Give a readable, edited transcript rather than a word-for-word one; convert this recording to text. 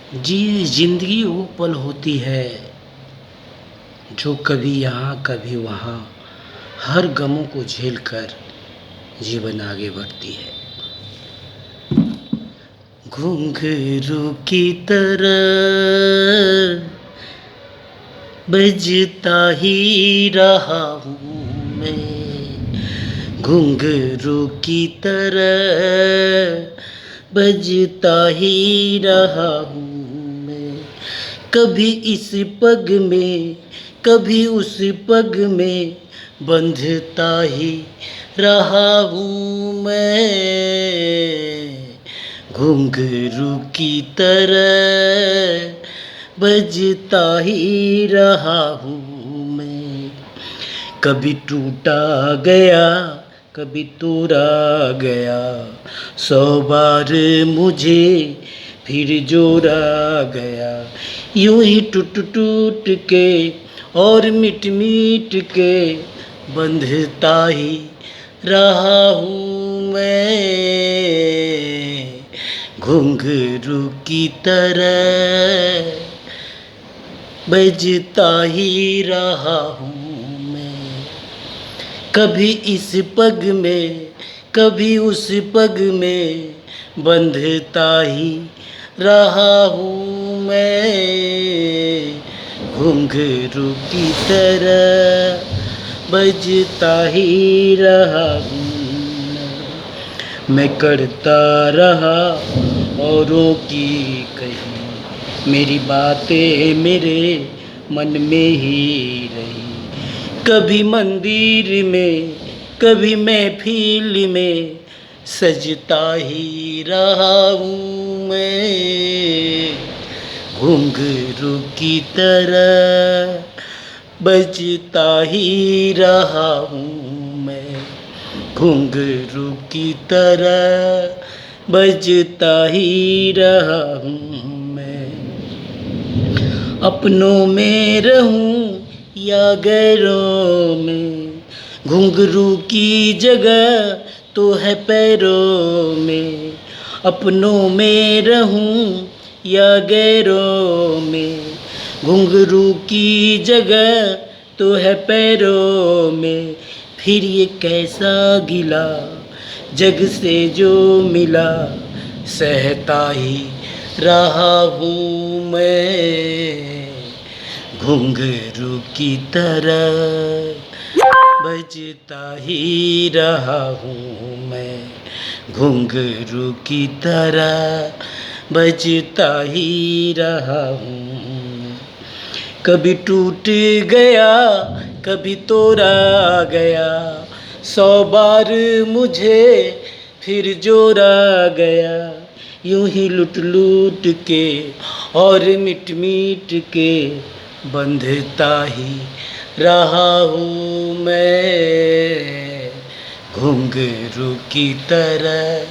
जी, ज़िंदगी वो पल होती है, जो कभी यहाँ कभी वहाँ, हर गमों को झेल कर जीवन आगे बढ़ती है। घुंघरू की तरह बजता ही रहा हूँ मैं, घुंघरू की तरह बजता ही रहा हूँ मैं। कभी इस पग में कभी उस पग में बंधता ही रहा हूँ मैं, घुंघरू की तरह बजता ही रहा हूँ मैं। कभी टूटा गया कभी तोड़ा गया, 100 बार मुझे फिर जोड़ा गया। यूं ही टूट टूट के और मिट मिट के बंधता ही रहा हूँ मैं, घुंघरू की तरह बजता ही रहा हूँ मैं। कभी इस पग में कभी उस पग में बंधता ही रहा हूँ मैं, घुंघरू की तरह बजता ही रहा हूँ मैं करता रहा औरों की कही, मेरी बातें मेरे मन में ही रही। कभी मंदिर में कभी महफिल में सजता ही रहा हूँ मैं, घुंघरू की तरह बजता ही रहा हूँ मैं, घुंघरू की तरह बजता ही रहा हूँ मैं। अपनों में रहूं या गैरों में, घुंघरू की जगह तो है पैरों में। अपनों में रहूं या गैरों में, घुंघरू की जगह तो है पैरों में। फिर ये कैसा गिला जग से जो मिला, सहता ही रहा हूँ मैं, घुंघरू की तरह बजता ही रहा हूँ मैं, घुंघरू की तरह बजता ही रहा हूँ। कभी टूट गया कभी तोड़ा गया, 100 बार मुझे फिर जोड़ा गया। यूं ही लुट लुट के और मिट मिट के बंधता ही रहा हूँ मैं, घुंघरू की तरह